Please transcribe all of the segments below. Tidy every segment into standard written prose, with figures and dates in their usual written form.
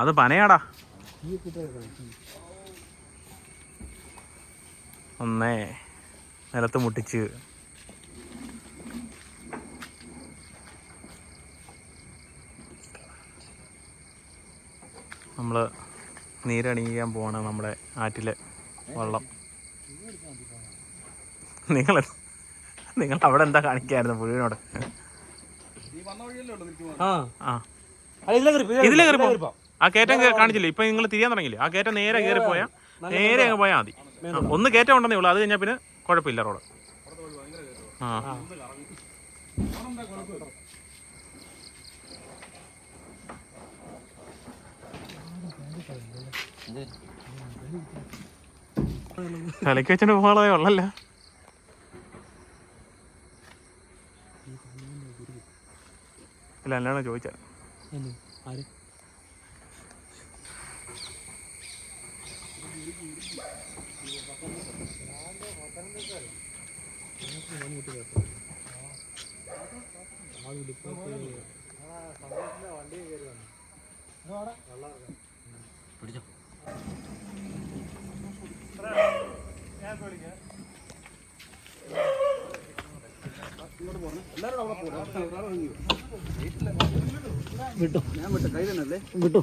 അത് പനയാടാ. ഒന്നേ നിലത്ത് മുട്ടിച്ച് നമ്മൾ നീരണിയിക്കാൻ പോവാണ് നമ്മുടെ ആറ്റിലെ വെള്ളം. നിങ്ങൾ അവിടെ എന്താ കാണിക്കായിരുന്നു പുഴയോട്? ഇതിലെ കയറിപ്പോ ആ കയറ്റം കാണിച്ചില്ലേ? ഇപ്പൊ നിങ്ങൾ തിരിയാൻ തുടങ്ങിയില്ലേ? ആ കയറ്റം നേരെ കയറിപ്പോയാൽ നേരെ അങ്ങ് പോയാൽ മതി. ഒന്ന് കയറ്റം ഉണ്ടെന്നേ ഉള്ളൂ, അത് കഴിഞ്ഞാൽ പിന്നെ കുഴപ്പമില്ല റോഡ്. ആ തലയ്ക്ക് വെച്ചിട്ട് പോകാതെ വെള്ളല്ല. ഇല്ല അല്ലാണോ ചോദിച്ചാ? പിടിച്ചോ. വിട്ടോ, ഞാൻ വിട്ടോ, കൈ തന്നെയല്ലേ വിട്ടോ.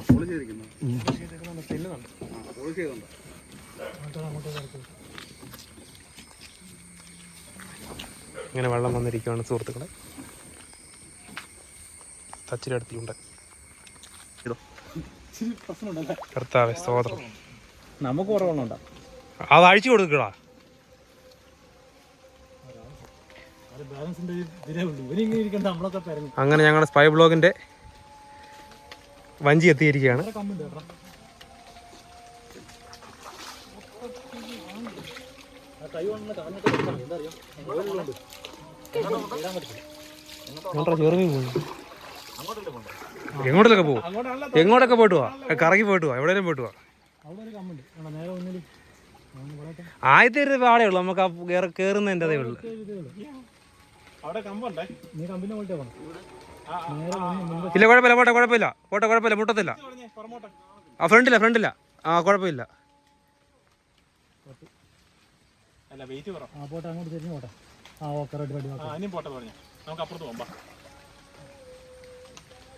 ഇങ്ങനെ വെള്ളം വന്നിരിക്കുകയാണ് സുഹൃത്തുക്കളെ. തച്ചിലെടുത്തിട്ടുണ്ട്. കർത്താവേ സ്തോത്രം. നമുക്ക് കുറവുണ്ടോ? അത് അഴിച്ചു കൊടുക്കടാ. അങ്ങനെ ഞങ്ങളുടെ സ്പൈ ബ്ലോഗിന്റെ വഞ്ചി എത്തിയിരിക്കുകയാണ്. എങ്ങോട്ടൊക്കെ പോകും? എങ്ങോട്ടൊക്കെ പോയിട്ട് പോവാ, കറങ്ങി പോയിട്ട് പോവാ, എവിടെയും പോയിട്ട് പോവാ. ആദ്യത്തെ ഒരു പാടേ ഉള്ളു നമുക്ക് ആ കേറുന്നതിൻ്റെ അതേ ഉള്ളു. ഇല്ല കുഴപ്പമില്ല, പോട്ടെ കുഴപ്പമില്ല, പോട്ടെ കുഴപ്പമില്ല, മുട്ടത്തില്ല. ആ ഫ്രണ്ടില്ല ആ കുഴപ്പമില്ല.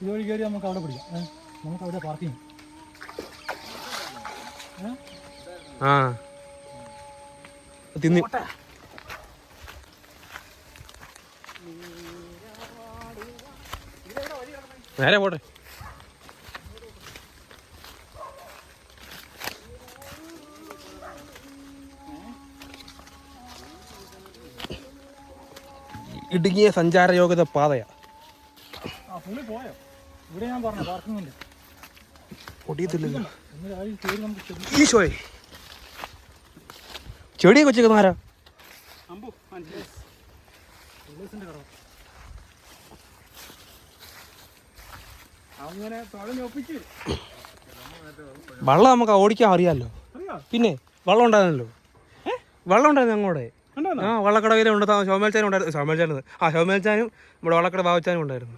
ഇതുവഴി കയറി നമുക്ക് അവിടെ പിടിക്കാം. നമുക്ക് അവിടെ പാർക്കിങ്. ആ തിന്നി നേരെ പോട്ടെ. ഇടുങ്ങിയ സഞ്ചാര യോഗ്യത പാതയാ. ഇവിടെ ഞാൻ പറഞ്ഞു പാർക്കിംഗ് ഉണ്ട്. ഈശോയെ ചെടിയെ കൊച്ചിരിക്കുന്ന ആരാ? വള്ളം നമുക്ക് ഓടിക്കാൻ അറിയാമല്ലോ. പിന്നെ വള്ളം ഉണ്ടായിരുന്നല്ലോ, വെള്ളം ഉണ്ടായിരുന്നു അങ്ങോടെ. ആ വള്ളക്കടവിലും ഉണ്ട്. ശോമേൽച്ചാനും ഉണ്ടായിരുന്നു. ശോമേൽച്ചാനും നമ്മുടെ വള്ളക്കട ബാവച്ചാനും ഉണ്ടായിരുന്നു.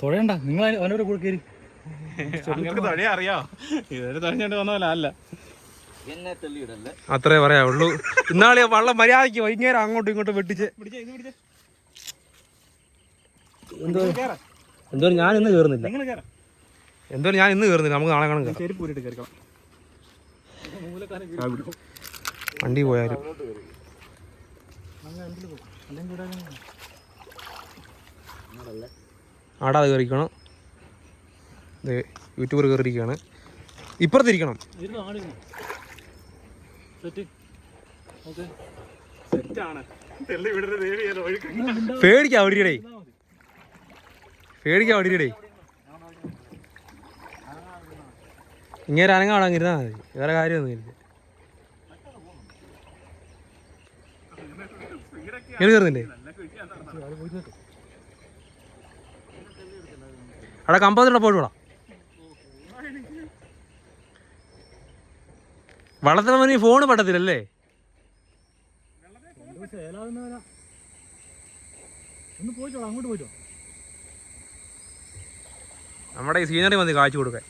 തൊഴയണ്ട, നിങ്ങൾ അവനോട് കൂടെ കയറി. അത്രേ പറയാവുള്ളൂ. ഇന്നാളെ വള്ളം മര്യാദയ്ക്ക് വൈകുന്നേരം അങ്ങോട്ടും ഇങ്ങോട്ടും വെട്ടിച്ച്. എന്തോ ഞാൻ ഇന്ന് കയറുന്നില്ല. നമുക്ക് നാളെ കാണുക. വണ്ടി പോയാലും ആടാ കയറിക്കണം. യൂട്യൂബർ കയറിയിരിക്കുകയാണ്. ഇപ്പുറത്തിരിക്കണം. പേടിക്കാ ഓടിയടേ, ഇങ്ങനെ അനങ്ങാടാൻ ഇരുന്നാ മതി, വേറെ കാര്യമൊന്നുമില്ല. ഇങ്ങനെ കയറുന്നില്ലേ? അവിടെ കമ്പത്തിലൂടെ പോയിട്ടൂടാ. വള്ളത്തിൽ ഫോണ് പെട്ടത്തില്ലല്ലേ? ഒന്ന് പോയിട്ടോ, അങ്ങോട്ട് പോയിട്ടോ. നമ്മുടെ ഈ സീനറി മതി കാഴ്ച കൊടുക്കാൻ.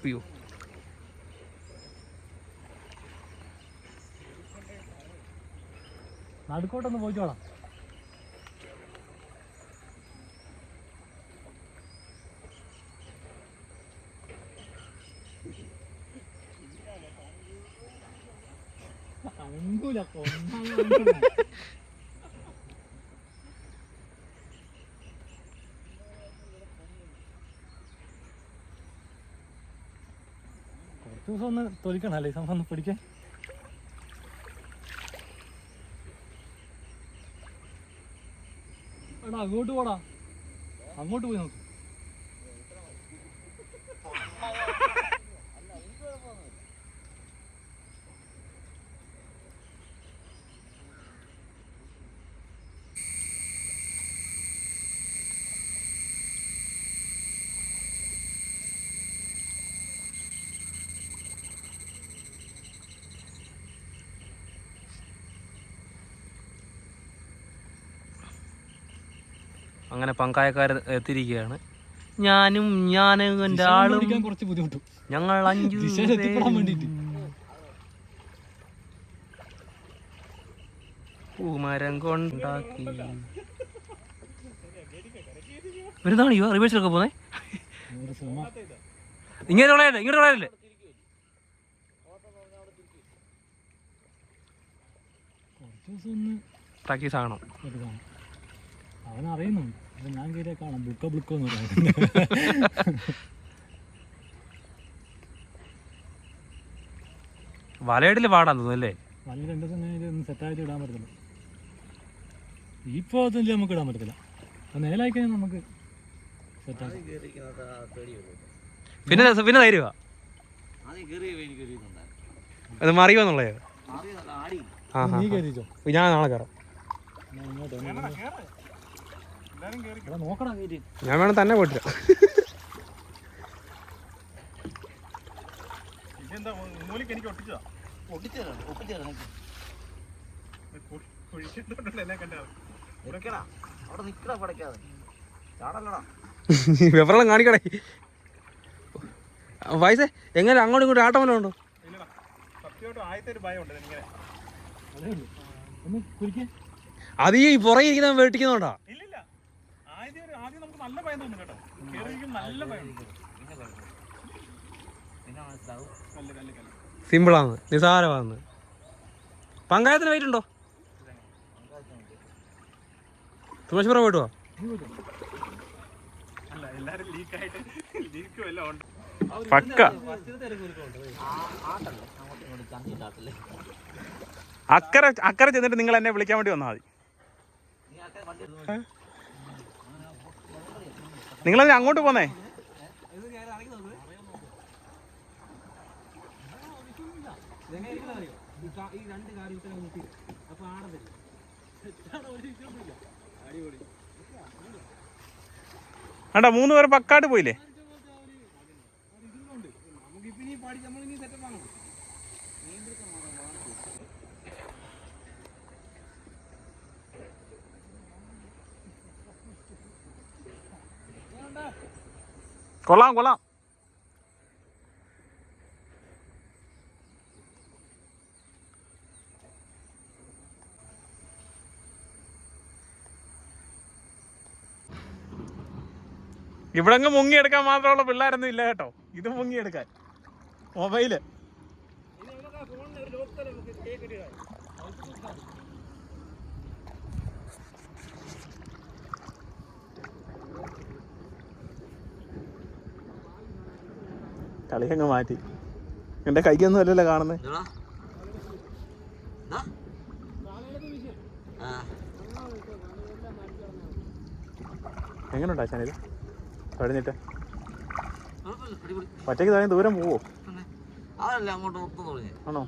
അയ്യോ നടുക്കോട്ടൊന്ന് പോയിക്കോളാം. അങ്കൂല കുറച്ച് ദിവസം ഒന്ന് തൊലിക്കണം അല്ലേ സംഭവം ഒന്ന് പിടിക്കാൻ. എടാ അങ്ങോട്ട് പോടാ, അങ്ങോട്ട് പോയി നോക്ക്. അങ്ങനെ പങ്കായക്കാർ എത്തിയിരിക്കുകയാണ്. ഞാനും എൻ്റെ ആളും കുറച്ച് ബുദ്ധിമുട്ടും. ഞങ്ങൾ 5 പൂമരം കൊണ്ടാക്കി വരുന്നതാണ് ഇവ റിവേഴ്സിലൊക്കെ പോന്നെ. ഇങ്ങനെ ഇങ്ങോട്ട് പറയാനല്ലേ പ്രാക്ടീസ് ആകണം. അവനറിയുന്നുണ്ട്. അപ്പൊ ഞാൻ കയറിയാൽ കാണാം ബ്ലുക്കോന്ന് പറയുന്നത്. വലയിടല് പാടാൻ തോന്നുന്നല്ലേ? വല 2 ദിവസം കഴിഞ്ഞിട്ട് സെറ്റായിട്ട് ഇടാൻ പറ്റത്തില്ല. ഈ പോകത്തില്ല, നമുക്ക് ഇടാൻ പറ്റത്തില്ല. അത് നേലായി കഴിഞ്ഞാൽ നമുക്ക് സെറ്റാക്കി. പിന്നെ തരുക അത് മറിയുമെന്നുള്ളത്. നീ കയറിച്ചോ, ഞാൻ നാളെ കയറാം. നോക്കടാ, ഞാൻ വേണം തന്നെ പോയിട്ടില്ല. വിവരം കാണിക്കടേ വയസ്സേ. എങ്ങനെ അങ്ങോട്ടും ഇങ്ങോട്ടും ആട്ടം വല്ലതും ഉണ്ടോ? അത് ഈ പുറകെ ഇരിക്കുന്ന വെട്ടിക്കുന്നുണ്ടോ? സിമ്പിളാണ്, നിസാരമാണ്. പങ്കായത്തിന് വെയിറ്റ് ഉണ്ടോ? സുമേശ്വരം പോയിട്ടുവാ. പക്ക അക്കരെ ചെന്നിട്ട് നിങ്ങൾ എന്നെ വിളിക്കാൻ വേണ്ടി വന്നാൽ മതി. നിങ്ങളതിന് അങ്ങോട്ട് പോന്നേ. ആണ്ടാ 3 പേര് പക്കാട്ട് പോയില്ലേ? കൊള്ളാം കൊള്ളാം. ഇവിടെ അങ്ങ് മുങ്ങിയെടുക്കാൻ മാത്രമുള്ള പിള്ളേരൊന്നും ഇല്ല കേട്ടോ. ഇത് മുങ്ങിയെടുക്കാൻ മൊബൈല്. കളിയങ്ങ് മാറ്റി. എന്റെ കൈക്കൊന്നും അല്ലല്ലോ കാണുന്നത്. എങ്ങനെയുണ്ടാ ചാനൽ കഴിഞ്ഞിട്ട്? ഒറ്റയ്ക്ക് താഴെ ദൂരം പോവോ? ആണോ?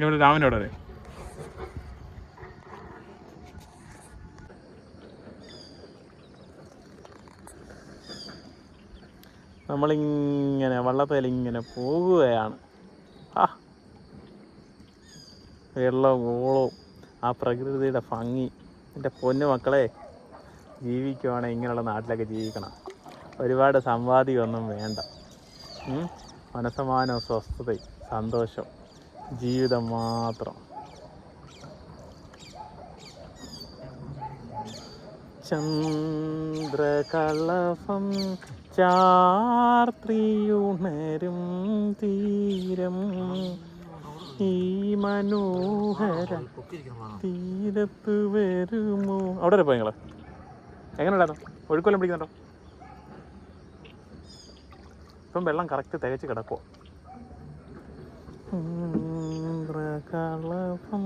ഇവിടെ രാമൻ്റെ അവിടെ വരെ. നമ്മളിങ്ങനെ വള്ളത്തേൽ ഇങ്ങനെ പോകുകയാണ്. ആ വെള്ളവും ഓളവും ആ പ്രകൃതിയുടെ ഭംഗി. എൻ്റെ പൊന്നു മക്കളെ, ജീവിക്കുവാണെങ്കിൽ ഇങ്ങനെയുള്ള നാട്ടിലൊക്കെ ജീവിക്കണം. ഒരുപാട് സമ്പാദ്യമൊന്നും വേണ്ട. മനസ്സമാനവും സ്വസ്ഥതയും സന്തോഷം, ജീവിതം മാത്രം. ചന്ദ്രകളഭം ചാർത്തിയുണരും തീരം ഈ മനോഹര തീരത്ത് വരുമോ. അവിടെ വരെ പോയി നിങ്ങൾ എങ്ങനെ ഉണ്ടായിരുന്നു? ഒഴുക്കൊല്ലം പിടിക്കുന്നുണ്ടോ? ഇപ്പം വെള്ളം കറക്റ്റ് തികച്ച് കിടക്കുമോ? ചന്ദ്രകളഭം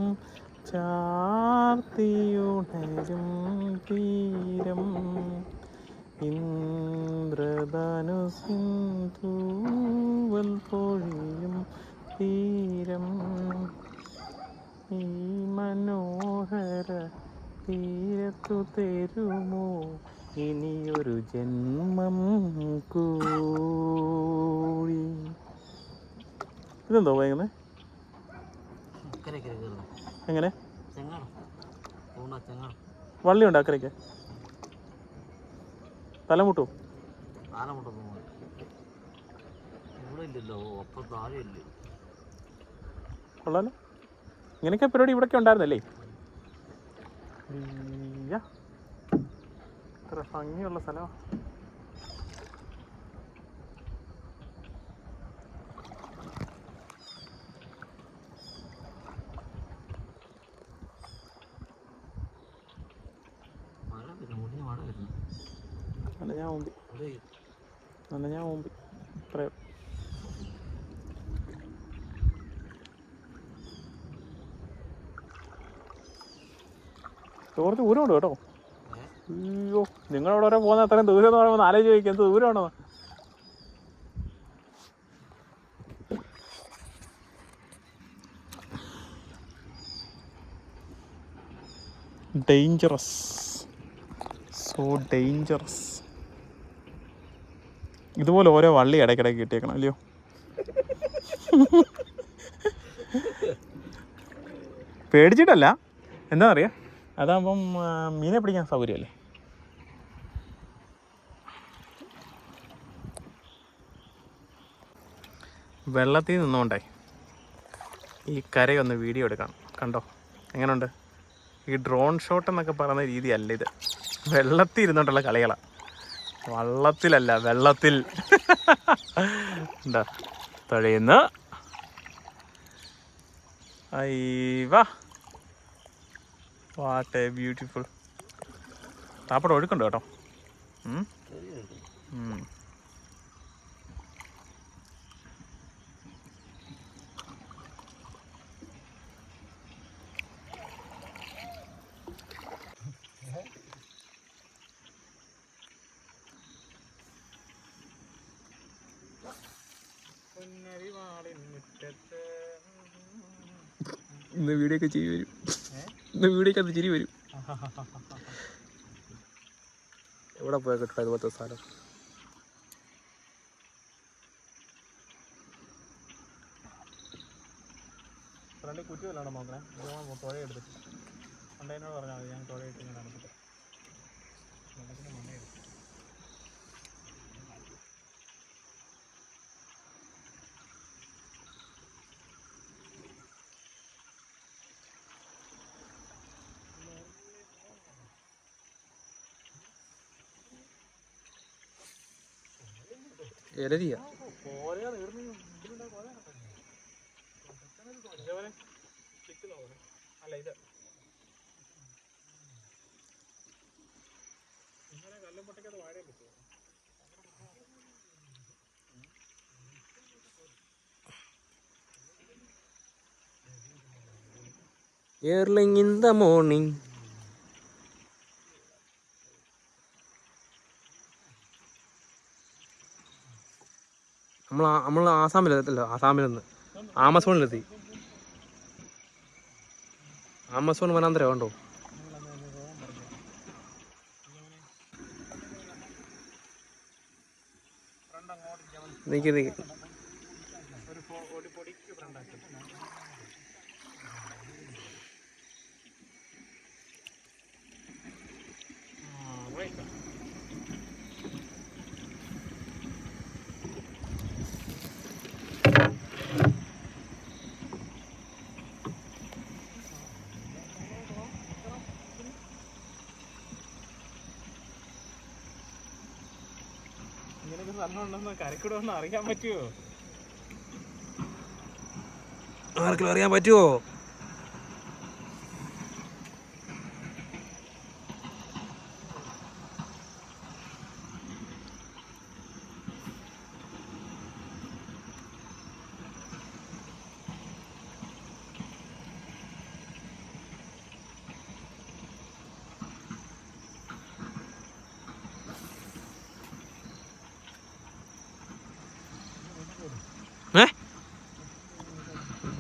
ചാർത്തിയുണരും തീരം ഇന്ദ്രധനുസിൻ തൂവൽ പൊഴിയും തീരം ഈ മനോഹര തീരത്തു തരുമോ ഇനിയൊരു ജന്മം കൂടി. ഇതെന്തോ പറയുന്നത്? എങ്ങനെ വള്ളിയുണ്ട് അക്കരയ്ക്ക്? തലമുട്ടു കൊള്ളാലോ. ഇങ്ങനെയൊക്കെ പരിപാടി ഇവിടെയൊക്കെ ഉണ്ടായിരുന്നല്ലേ? ഇത്ര ഭംഗിയുള്ള സ്ഥലമാണ്. ഞാൻ മുമ്പ് പറയാം. കുറച്ച് ദൂരമുണ്ട് കേട്ടോ. അയ്യോ, നിങ്ങളവിടെ വരെ പോകുന്ന അത്രയും ദൂരം എന്ന് പറയുമ്പോൾ ആലോചിച്ച് ചോദിക്കുക എന്ത് ദൂരമാണോ? Dangerous, so dangerous. ഇതുപോലെ ഓരോ വള്ളി ഇടയ്ക്കിടയ്ക്ക് കിട്ടിയേക്കണം അല്ലയോ? പേടിച്ചിട്ടല്ല, എന്താണെന്നറിയാം, അതാകുമ്പം മീനെ പിടിക്കാൻ സൗകര്യമല്ലേ. വെള്ളത്തിൽ നിന്നുകൊണ്ടേ ഈ കരയൊന്ന് വീഡിയോ എടുക്കണം. കണ്ടോ എങ്ങനെയുണ്ട്? ഈ ഡ്രോൺ ഷോട്ട് എന്നൊക്കെ പറയുന്ന രീതിയല്ല ഇത്. വെള്ളത്തിൽ ഇരുന്നോണ്ടുള്ള കളികളാണ്, വള്ളത്തിലല്ല, വെള്ളത്തിൽ. എന്താ തഴയുന്ന അയ്യവാ, വാട്ട് എ ബ്യൂട്ടിഫുൾ. താപ്പടം ഒഴുക്കുണ്ട് കേട്ടോ. ഇന്ന് വീഡിയോ ഒക്കെ ചിരി വരും. ഇന്ന് വീഡിയോക്ക് അത് ചിരി വരും. എവിടെ പോയാൽ കിട്ടാ ഇതുപോലത്തെ സ്ഥലം? ഫ്രണ്ടിൽ കുറ്റി വല്ലാണ്ട് നോക്കണേ. തുഴ എടുത്തിട്ട് കൊണ്ടതിനോട് പറഞ്ഞാൽ മതി, ഞാൻ തുഴയിട്ട് ഇങ്ങനെ നടത്തിട്ട് മണ്ണയെടുത്തു. എലരിയ അല്ല ഇത് ഇങ്ങനെ കല്ലും പൊട്ടയ്ക്കത് വാഴയും കിട്ടുമോ? Early in the morning. നമ്മൾ ആസാമിലെത്തല്ലോ, ആസാമിൽ നിന്ന് ആമസോണിലെത്തി. ആമസോൺ വനാന്തരം ഉണ്ടോ? നിക്ക് ഇങ്ങനൊക്കെ സ്ഥലം ഉണ്ടെന്ന് കരക്കൂടെ ഒന്ന് അറിയാൻ പറ്റുമോ? ആർക്കെങ്കിലും അറിയാൻ പറ്റുമോ?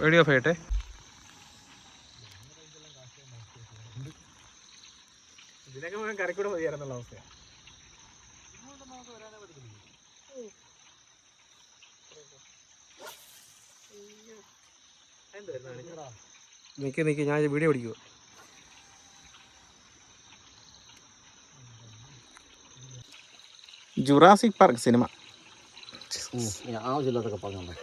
വീഡിയോ ഫേട്ടെ ഇതിനൊക്കെ കരക്കൂടെ മതിയായിരുന്നുള്ള അവസ്ഥയാണ്. നിക്ക് ഞാൻ വീഡിയോ പിടിക്കുവോ? Jurassic Park cinema. ആവശ്യമില്ലാത്തൊക്കെ പറഞ്ഞു.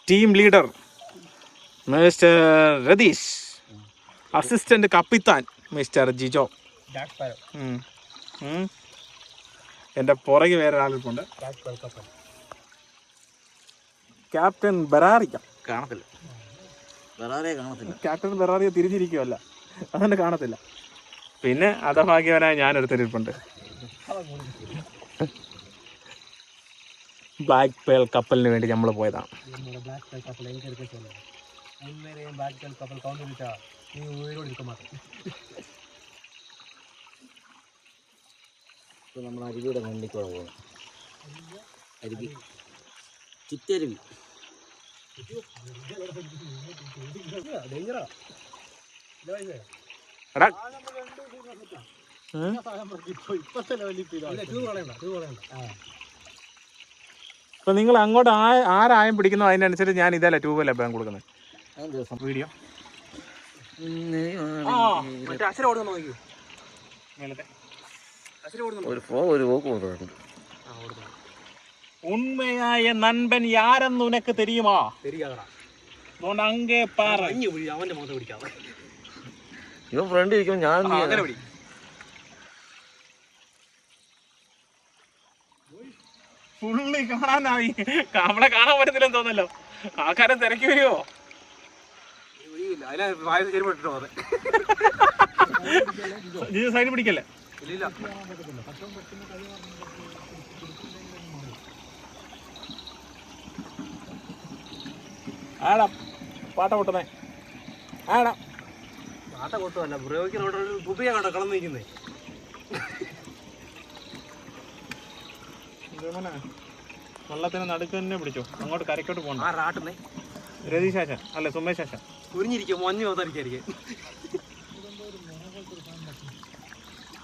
Team leader mister Ratheesh, assistant കപ്പിത്താൻ മിസ്റ്റർ ജിജോ, എൻ്റെ പുറകെ വേറെ ഒരാളിപ്പുണ്ട്, ക്യാപ്റ്റൻ ബെറാറിക്ക. കാണത്തില്ല, വേറെ കാണത്തില്ല. ക്യാപ്റ്റൻ ബെറാറിയ തിരിഞ്ഞിരിക്കുമല്ല, അതുകൊണ്ട് കാണത്തില്ല. പിന്നെ അധഭാഗ്യവനായ ഞാനൊരുത്തരിപ്പുണ്ട്. ബ്ലാക്ക് പേൾ കപ്പലിന് വേണ്ടി നമ്മൾ പോയതാണ്. നമ്മൾ അരുവിയുടെ വണ്ടിക്കൂടെ പോകുന്നു. അരുവി, ചുറ്റരുവി. ഇപ്പൊ നിങ്ങൾ അങ്ങോട്ട് ആരായം പിടിക്കുന്നോ അതിനനുസരിച്ച് ഞാൻ ഇതല്ല ട്യൂബല്ല എപ്പോഴും കൊടുക്കുന്നത്. വീഡിയോ ഉണ്മയായ നൻപൻ യാരെന്ന് ഉനക്ക് തെരിയുമാ? അങ്കേ പാറ അവന്റെ മുഖത്ത് പിടിക്കാതെ ഇവൻ ഫ്രണ്ട് ഇരിക്കുമ്പോൾ ഞാൻ ഫുള്ളി കാണാനായി. നമ്മളെ കാണാൻ പറ്റത്തില്ലെന്ന് തോന്നല്ലോ. ആൾക്കാരെ തിരക്കി വരുമോ? സൈഡ് പിടിക്കല്ലേ? ആടാ പാട്ട പൊട്ടുന്നേ, ആടാ പാട്ട കൊട്ടുമല്ല, ബ്രോയ്ക്ക് കുപ്പിയാ കണ്ടോ കളന്നിരിക്കുന്നേ. വെള്ളത്തിന് നടുക്ക് തന്നെ പിടിച്ചോ, അങ്ങോട്ട് കരക്കോട്ട് പോകണം. ആട്ടുന്നേ രതീഷ് ആശാൻ അല്ല സുമേഷ് ആശാൻ കുരിഞ്ഞിരിക്കും, മഞ്ഞ് വന്നിരിക്കും.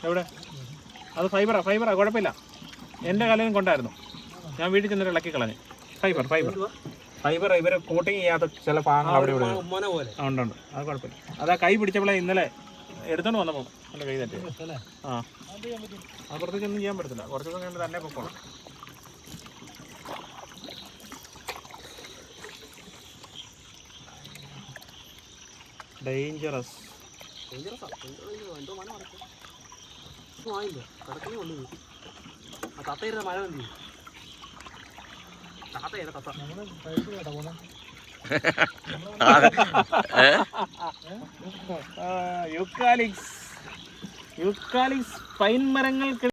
എവിടെ? അത് ഫൈബറാ കുഴപ്പമില്ല. എൻ്റെ കലയിലും കൊണ്ടായിരുന്നു, ഞാൻ വീട്ടിൽ ചെന്നിട്ട് ഇളക്കി കളഞ്ഞു. ഫൈബർ ഇവരെ കോട്ടിങ് ചെയ്യാത്ത ചില ഭാഗങ്ങൾ അവിടെ ഇവിടെ ഉണ്ട്. അത് കുഴപ്പമില്ല. അതാ കൈ പിടിച്ചപ്പോഴേ ഇന്നലെ എടുത്തോണ്ട് വന്നപ്പോൾ എൻ്റെ കൈ തട്ടി. ആ അപ്പുറത്തേക്ക് ഒന്നും ചെയ്യാൻ പറ്റത്തില്ല, കുറച്ച് ദിവസം കഴിഞ്ഞ് തന്നെ പൊക്കോണം. ഡേഞ്ചറസ് മഴ വന്നു. യൂക്കാലിക്സ് പൈൻ മരങ്ങൾക്ക്